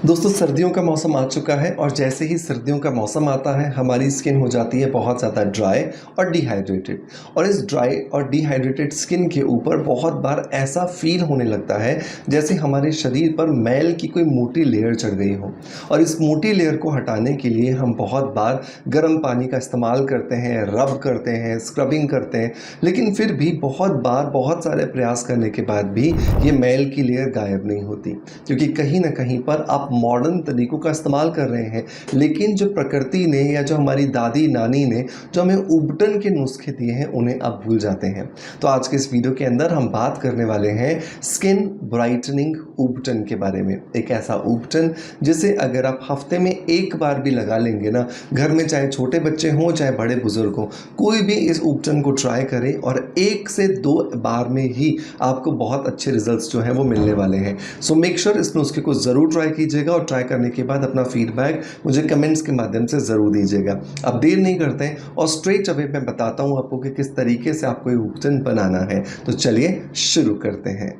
दोस्तों सर्दियों का मौसम आ चुका है और जैसे ही सर्दियों का मौसम आता है हमारी स्किन हो जाती है बहुत ज़्यादा ड्राई और डिहाइड्रेटेड। और इस ड्राई और डिहाइड्रेटेड स्किन के ऊपर बहुत बार ऐसा फील होने लगता है जैसे हमारे शरीर पर मैल की कोई मोटी लेयर चढ़ गई हो। और इस मोटी लेयर को हटाने के लिए हम बहुत बार गर्म पानी का इस्तेमाल करते हैं, रब करते हैं, स्क्रबिंग करते हैं, लेकिन फिर भी बहुत बार बहुत सारे प्रयास करने के बाद भी ये मैल की लेयर गायब नहीं होती, क्योंकि कहीं ना कहीं पर आप मॉडर्न तरीकों का इस्तेमाल कर रहे हैं, लेकिन जो प्रकृति ने या जो हमारी दादी नानी ने जो हमें उबटन के नुस्खे दिए हैं उन्हें आप भूल जाते हैं। तो आज के इस वीडियो के अंदर हम बात करने वाले हैं स्किन ब्राइटनिंग उबटन के बारे में। एक ऐसा उबटन जिसे अगर आप हफ्ते में एक बार भी लगा लेंगे ना, घर में चाहे छोटे बच्चे हों चाहे बड़े बुजुर्ग हों, कोई भी इस उबटन को ट्राई करे और 1 से 2 बार में ही आपको बहुत अच्छे रिजल्ट्स जो हैं वो मिलने वाले हैं। सो मेक श्योर इस नुस्खे को ज़रूर ट्राई कीजिएगा और ट्राई करने के बाद अपना फीडबैक मुझे कमेंट्स के माध्यम से ज़रूर दीजिएगा। अब देर नहीं करते हैं और स्ट्रेट अवे मैं बताता हूँ आपको कि किस तरीके से आपको ये उबटन बनाना है। तो चलिए शुरू करते हैं।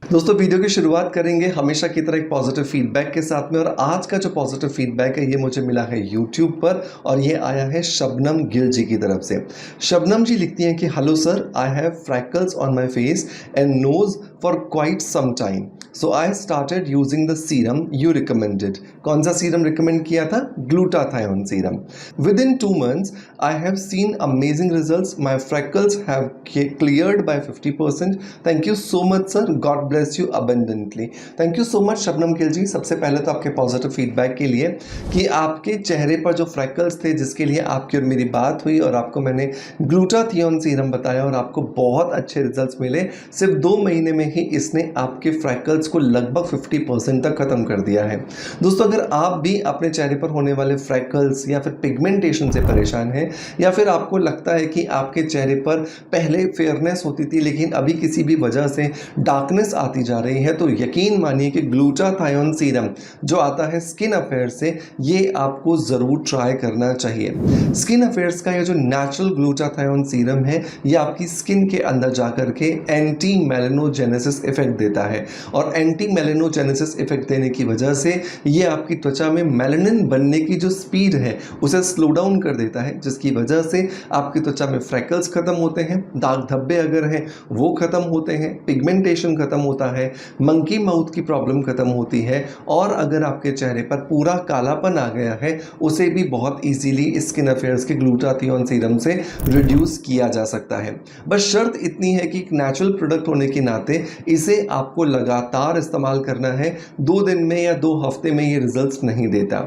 दोस्तों वीडियो की शुरुआत करेंगे हमेशा की तरह एक पॉजिटिव फीडबैक के साथ में। और आज का जो पॉजिटिव फीडबैक है ये मुझे मिला है यूट्यूब पर और ये आया है शबनम गिल जी की तरफ से। शबनम जी लिखती हैं कि hello sir, I have freckles on my face and nose for quite some time, so I started using the serum you recommended. कौन सा सीरम रिकमेंड किया था? Glutathione serum. Within 2 months I have seen amazing results, my freckles have cleared by 50%। Thank you so much sir, God bless you abundantly. Thank you so much Shabnam Gill ji, सबसे पहले तो आपके positive feedback के लिए कि आपके चेहरे पर जो फ्रैकल्स थे जिसके लिए आपकी और मेरी बात हुई और आपको मैंने ग्लूटाथियोन सीरम बताया और आपको बहुत अच्छे रिजल्ट्स मिले। सिर्फ 2 महीने में ही इसने आपके फ्रैकल्स को लगभग 50% तक खत्म कर दिया है। दोस्तों अगर आप भी अपने चेहरे पर होने वाले फ्रैकल्स या फिर पिगमेंटेशन से परेशान हैं, या फिर आपको लगता है कि आपके चेहरे पर पहले फेयरनेस होती थी लेकिन अभी किसी भी वजह से डार्कनेस आती जा रही है, तो यकीन मानिए कि ग्लूटाथायोन सीरम जो आता है स्किन अफेयर्स से, ये आपको ज़रूर ट्राई करना चाहिए। स्किन अफेयर्स का ये जो नेचुरल ग्लूटाथायोन सीरम है ये आपकी स्किन के अंदर जाकर के एंटी मेलेनोजेनेसिस इफेक्ट देता है और एंटी मेलेनोजेनेसिस इफेक्ट देने की वजह से ये आपकी त्वचा में मेलानिन बनने की जो स्पीड है उसे स्लो डाउन कर देता है, जिसकी वजह से आपकी त्वचा में फ्रैकल्स खत्म होते हैं, दाग धब्बे अगर हैं वो खत्म होते हैं, पिगमेंटेशन खत्म होता है, मंकी माउथ की प्रॉब्लम खत्म होती है और अगर आपके चेहरे पर पूरा कालापन आ गया है उसे भी बहुत इजीली स्किन अफेयर्स के ग्लूटाथियोन सीरम से रिड्यूस किया जा सकता है। बस शर्त इतनी है कि एक नेचुरल प्रोडक्ट होने के नाते इसे आपको लगातार इस्तेमाल करना है। 2 दिन में या 2 हफ्ते में ये रिजल्ट्स नहीं देता।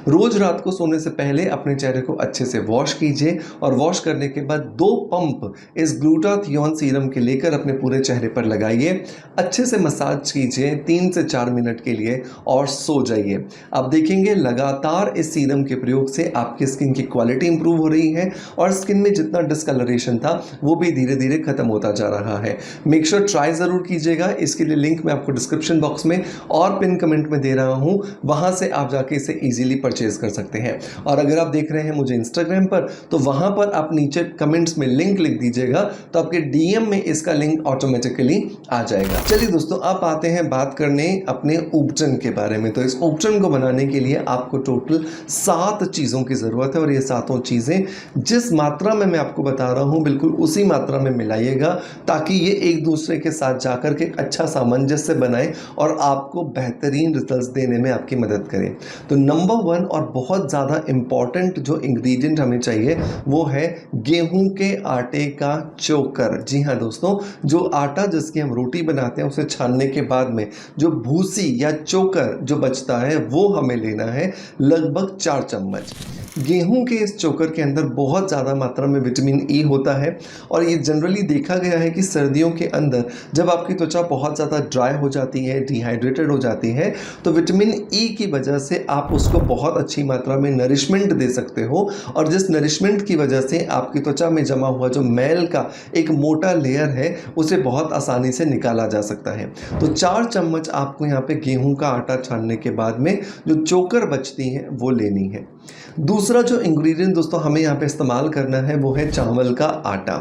रोज रात को सोने से पहले अपने चेहरे को अच्छे से वॉश कीजिए और वॉश करने के बाद 2 पंप इस ग्लूटाथियोन सीरम के लेकर अपने पूरे चेहरे पर लगाइए, अच्छे से मसाज कीजिए 3 से 4 मिनट के लिए और सो जाइए। आप देखेंगे लगातार इस सीरम के प्रयोग से आपकी स्किन की क्वालिटी इंप्रूव हो रही है और स्किन में जितना डिस्कलरेशन था वो भी धीरे धीरे खत्म होता जा रहा है। मेक श्योर ट्राई ज़रूर कीजिएगा। इसके लिए लिंक मैं आपको डिस्क्रिप्शन बॉक्स में और पिन कमेंट में दे रहा हूँ, वहाँ से आप जाके इसे ईजिली परचेज कर सकते हैं। और अगर आप देख रहे हैं मुझे इंस्टाग्राम पर तो वहाँ पर आप नीचे कमेंट्स में लिंक लिख दीजिएगा तो आपके DM में इसका लिंक ऑटोमेटिकली आ जाएगा। चलिए दोस्तों आप आते हैं बात करने अपने उबटन के बारे में। तो इस उबटन को बनाने के लिए आपको टोटल 7 चीज़ों की ज़रूरत है और ये 7 चीज़ें जिस मात्रा में मैं आपको बता रहा हूँ बिल्कुल उसी मात्रा में मिलाइएगा ताकि ये एक दूसरे के साथ जाकर के अच्छा सामंजस्य बनाए और आपको बेहतरीन रिजल्ट्स देने में आपकी मदद करें। तो नंबर 1 और बहुत ज़्यादा इम्पॉर्टेंट जो इंग्रेडिएंट हमें चाहिए वो है गेहूं के आटे का चोकर। जी हाँ दोस्तों, जो आटा जिसकी हम रोटी बनाते हैं उसे छानने के बाद में जो भूसी या चोकर जो बचता है वो हमें लेना है लगभग 4 चम्मच। गेहूं के इस चोकर के अंदर बहुत ज़्यादा मात्रा में विटामिन ई होता है और ये जनरली देखा गया है कि सर्दियों के अंदर जब आपकी त्वचा बहुत ज़्यादा ड्राई हो जाती है, डिहाइड्रेटेड हो जाती है, तो विटामिन ई की वजह से आप उसको बहुत अच्छी मात्रा में नरिशमेंट दे सकते हो और जिस नरिशमेंट की वजह से आपकी त्वचा में जमा हुआ जो मैल का एक मोटा लेयर है उसे बहुत आसानी से निकाला जा सकता है। तो 4 चम्मच आपको यहाँ पे गेहूं का आटा छानने के बाद में जो चोकर बचती है वो लेनी है। दूसरा जो इंग्रेडिएंट दोस्तों हमें यहाँ पे इस्तेमाल करना है वो है चावल का आटा।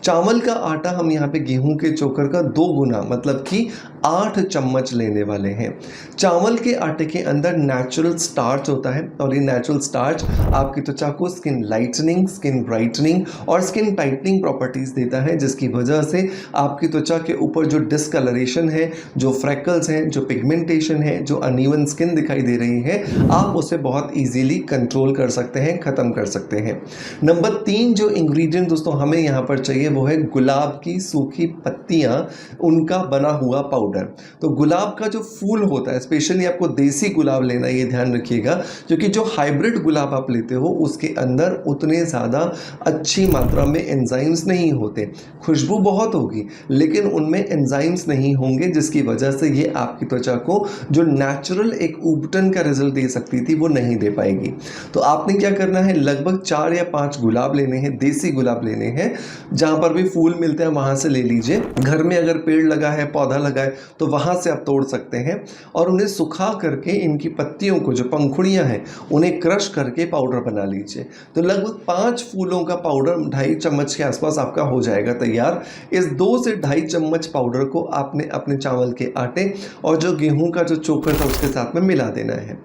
चावल का आटा हम यहाँ पे गेहूं के चोकर का 2 गुना मतलब कि 8 चम्मच लेने वाले हैं। चावल के आटे के अंदर नेचुरल स्टार्च होता है और ये नेचुरल स्टार्च आपकी त्वचा को स्किन लाइटनिंग, स्किन ब्राइटनिंग और स्किन टाइटनिंग प्रॉपर्टीज़ देता है, जिसकी वजह से आपकी त्वचा के ऊपर जो डिस्कलरेशन है, जो फ्रैकल्स हैं, जो पिगमेंटेशन है, जो अनइवन स्किन दिखाई दे रही है, आप उसे बहुत ईजीली कंट्रोल कर सकते हैं, ख़त्म कर सकते हैं। नंबर 3 जो इंग्रेडिएंट दोस्तों हमें यहाँ पर चाहिए वो है गुलाब की सूखी पत्तियाँ, उनका बना हुआ पाउडर। तो गुलाब का जो फूल होता है, स्पेशली आपको देसी गुलाब लेना है, ये ध्यान रखिएगा, क्योंकि जो हाइब्रिड गुलाब आप लेते हो उसके अंदर उतने ज़्यादा अच्छी मात्रा में एंजाइम्स नहीं होते। खुशबू बहुत होगी लेकिन उनमें एंजाइम्स नहीं होंगे, जिसकी वजह से ये आपकी त्वचा को जो नेचुरल एक उबटन का रिजल्ट दे सकती थी वो नहीं दे पाएगी। तो आपने क्या करना है, लगभग 4 या 5 गुलाब लेने हैं, देसी गुलाब लेने हैं, जहाँ पर भी फूल मिलते हैं वहाँ से ले लीजिए। घर में अगर पेड़ लगा है, पौधा लगा है तो वहाँ से आप तोड़ सकते हैं और उन्हें सुखा करके इनकी पत्तियों को, जो पंखुड़ियाँ हैं, उन्हें क्रश करके पाउडर बना लीजिए। तो लगभग 5 फूलों का पाउडर 2.5 चम्मच के आसपास आपका हो जाएगा तैयार। इस 2 से 2.5 चम्मच पाउडर को आपने अपने चावल के आटे और जो गेहूं का जो चोकर था उसके साथ में मिला देना है।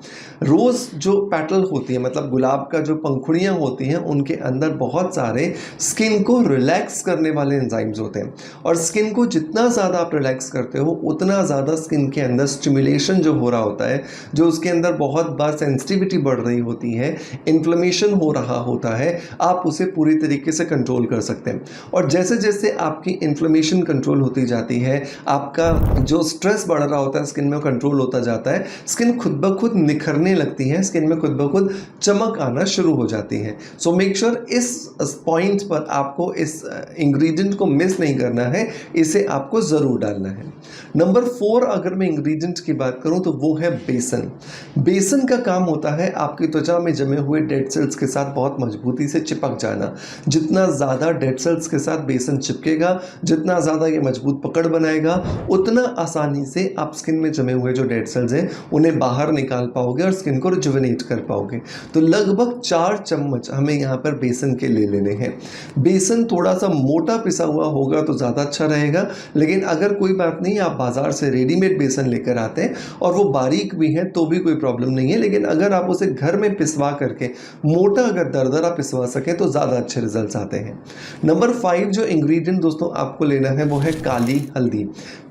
रोज़ जो पेटल होती है, मतलब गुलाब का जो पंखुड़ियाँ होती हैं, उनके अंदर बहुत सारे स्किन को रिलैक्स करने वाले एंजाइम्स होते हैं और स्किन को जितना ज़्यादा आप रिलैक्स करते हो उतना ज़्यादा स्किन के अंदर स्टिमुलेशन जो हो रहा होता है, जो उसके अंदर बहुत बार सेंसिटिविटी बढ़ रही होती है, इन्फ्लेमेशन हो रहा होता है, आप उसे पूरी तरीके से कंट्रोल कर सकते हैं। और जैसे जैसे आपकी इन्फ्लेमेशन कंट्रोल होती जाती है, आपका जो स्ट्रेस बढ़ रहा होता है स्किन में कंट्रोल होता जाता है, स्किन खुद ब खुद निखरने लगती है, स्किन में खुद ब खुद चमक आना शुरू हो जाती है। सो मेक श्योर इस पॉइंट पर आपको इस इंग्रेडिएंट को मिस नहीं करना है, इसे आपको ज़रूर डालना है। नंबर 4 अगर मैं इंग्रेडिएंट की बात करूं तो वो है बेसन। बेसन का काम होता है आपकी त्वचा में जमे हुए डेड सेल्स के साथ बहुत मजबूती से चिपक जाना। जितना ज़्यादा डेड सेल्स के साथ बेसन चिपकेगा, जितना ज़्यादा ये मजबूत पकड़ बनाएगा, उतना आसानी से आप स्किन में जमे हुए जो डेड सेल्स हैं उन्हें बाहर निकाल पाओगे और स्किन को रिजुवेनेट कर पाओगे। तो लगभग 4 चम्मच हमें यहाँ पर बेसन के ले लेने हैं। बेसन थोड़ा सा मोटा पिसा हुआ होगा तो ज़्यादा अच्छा रहेगा, लेकिन अगर कोई बात नहीं, आप बाज़ार से रेडीमेड बेसन लेकर आते हैं और वो बारीक भी है तो भी कोई प्रॉब्लम नहीं है, लेकिन अगर आप उसे घर में पिसवा करके मोटा अगर दरदरा पिसवा सकें तो ज़्यादा अच्छे रिजल्ट्स आते हैं। नंबर 5 जो इंग्रेडिएंट दोस्तों आपको लेना है वो है काली हल्दी।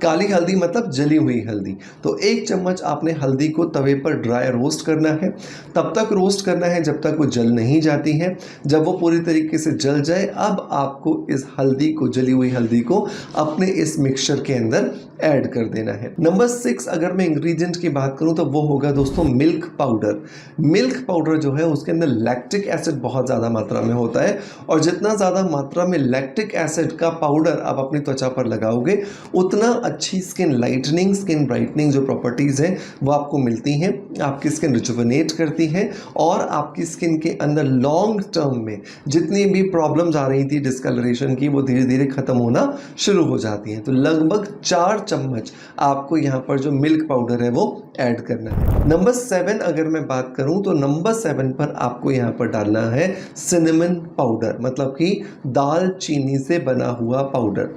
काली हल्दी मतलब जली हुई हल्दी। तो 1 चम्मच आपने हल्दी को तवे पर ड्राई रोस्ट करना है। तब तक रोस्ट करना है जब तक वो जल नहीं जाती है। जब वो पूरी तरीके से जल जाए, अब आपको इस हल्दी को, जली हुई हल्दी को अपने इस मिक्सचर के अंदर ऐड कर देना है। नंबर 6 अगर मैं इंग्रेडिएंट की बात करूं तो वो होगा दोस्तों मिल्क पाउडर। मिल्क पाउडर जो है उसके अंदर लैक्टिक एसिड बहुत ज़्यादा मात्रा में होता है और जितना ज़्यादा मात्रा में लैक्टिक एसिड का पाउडर आप अपनी त्वचा पर लगाओगे, उतना अच्छी स्किन लाइटनिंग, स्किन ब्राइटनिंग जो प्रॉपर्टीज़ हैं वो आपको मिलती हैं। आपकी स्किन रिजुवेनेट करती है और आपकी स्किन के अंदर लॉन्ग टर्म में जितनी भी प्रॉब्लम्स आ रही थी डिस्कलरेशन की, वो धीरे धीरे ख़त्म होना शुरू हो जाती हैं। तो लगभग 4 चम्मच आपको यहाँ पर जो मिल्क पाउडर है वो ऐड करना है। नंबर 7 अगर मैं बात करूँ तो नंबर 7 पर आपको यहाँ पर डालना है सिनेमन पाउडर, मतलब कि दालचीनी से बना हुआ पाउडर।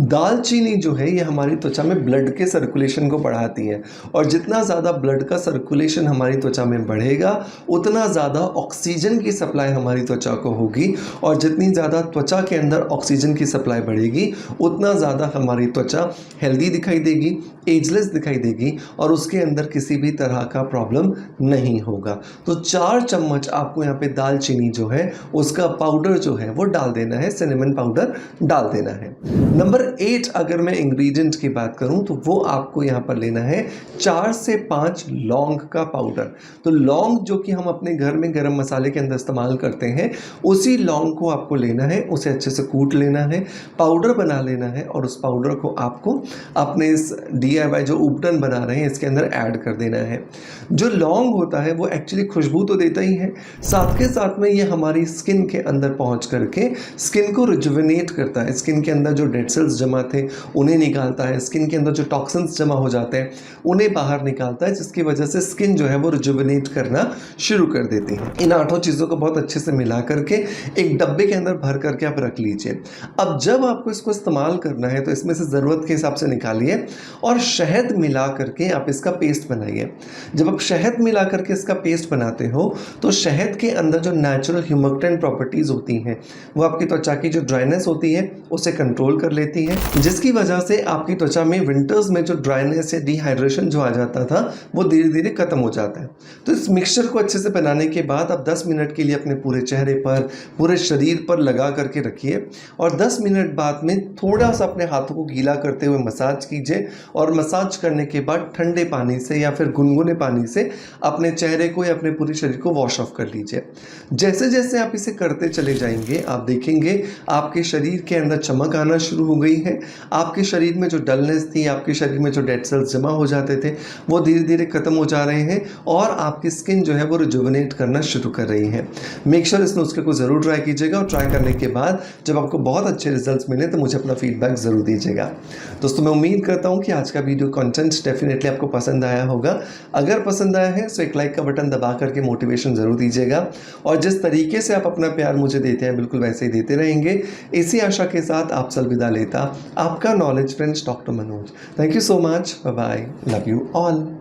दालचीनी जो है ये हमारी त्वचा में ब्लड के सर्कुलेशन को बढ़ाती है और जितना ज़्यादा ब्लड का सर्कुलेशन हमारी त्वचा में बढ़ेगा उतना ज़्यादा ऑक्सीजन की सप्लाई हमारी त्वचा को होगी और जितनी ज़्यादा त्वचा के अंदर ऑक्सीजन की सप्लाई बढ़ेगी उतना ज़्यादा हमारी त्वचा हेल्दी दिखाई देगी, एजलेस दिखाई देगी और उसके अंदर किसी भी तरह का प्रॉब्लम नहीं होगा। तो 4 चम्मच आपको यहाँ पे दालचीनी जो है उसका पाउडर जो है वो डाल देना है, सिनेमन पाउडर डाल देना है। नंबर 8 अगर मैं इंग्रेडिएंट की बात करूं तो वो आपको यहाँ पर लेना है 4 से 5 लौंग का पाउडर। तो लौंग जो कि हम अपने घर में गरम मसाले के अंदर इस्तेमाल करते हैं, उसी लौंग को आपको लेना है, उसे अच्छे से कूट लेना है, पाउडर बना लेना है और उस पाउडर को आपको अपने इस DIY जो उपटन बना रहे हैं इसके अंदर ऐड कर देना है। जो लौंग होता है वो एक्चुअली खुशबू तो देता ही है, साथ के साथ में ये हमारी स्किन के अंदर पहुंच करके स्किन को रिजुवेनेट करता है। स्किन के अंदर जो डेड सेल्स जमा थे उन्हें निकालता है, स्किन के अंदर जो टॉक्सिन्स जमा हो जाते हैं उन्हें बाहर निकालता है, जिसकी वजह से स्किन जो है वो रिजुवेनेट करना शुरू कर देती हैं। इन 8 चीज़ों को बहुत अच्छे से मिला करके एक डब्बे के अंदर भर करके आप रख लीजिए। अब जब आपको इसको इस्तेमाल करना है तो इसमें से ज़रूरत के हिसाब से निकालिए और शहद मिला करके आप इसका पेस्ट बनाइए। जब आप शहद मिला करके इसका पेस्ट बनाते हो तो शहद के अंदर जो नेचुरल ह्यूमक्टेंट प्रॉपर्टीज़ होती हैं वो आपकी त्वचा की जो ड्राइनेस होती है उसे कंट्रोल कर लेती हैं, जिसकी वजह से आपकी त्वचा में विंटर्स में जो ड्राइनेस या डिहाइड्रेशन जो आ जाता था वो धीरे धीरे खत्म हो जाता है। तो इस मिक्सचर को अच्छे से बनाने के बाद आप 10 मिनट के लिए अपने पूरे चेहरे पर, पूरे शरीर पर लगा करके रखिए और 10 मिनट बाद में थोड़ा सा अपने हाथों को गीला करते हुए मसाज कीजिए और मसाज करने के बाद ठंडे पानी से या फिर गुनगुने पानी से अपने चेहरे को या अपने पूरे शरीर को वॉश ऑफ कर लीजिए। जैसे जैसे आप इसे करते चले जाएंगे आप देखेंगे आपके शरीर के अंदर चमक आना शुरू हो गई है। आपके शरीर में जो डलनेस थी, आपके शरीर में जो डेड सेल्स जमा हो जाते थे वो धीरे धीरे खत्म हो जा रहे हैं और आपकी स्किन जो है वो रिजुविनेट करना शुरू कर रही है। मेक श्योर इस नुस्खे को ज़रूर ट्राई कीजिएगा और ट्राई करने के बाद जब आपको बहुत अच्छे रिजल्ट्स मिले तो मुझे अपना फीडबैक ज़रूर दीजिएगा। दोस्तों मैं उम्मीद करता हूँ कि आज का वीडियो कंटेंट डेफिनेटली आपको पसंद आया होगा। अगर पसंद आया है तो एक लाइक का बटन दबा करके मोटिवेशन ज़रूर दीजिएगा और जिस तरीके से आप अपना प्यार मुझे देते हैं बिल्कुल वैसे ही देते रहेंगे। इसी आशा के साथ आप से अलविदा लेता आपका knowledge friends doctor Manoj. Thank you so much. Bye bye. Love you all.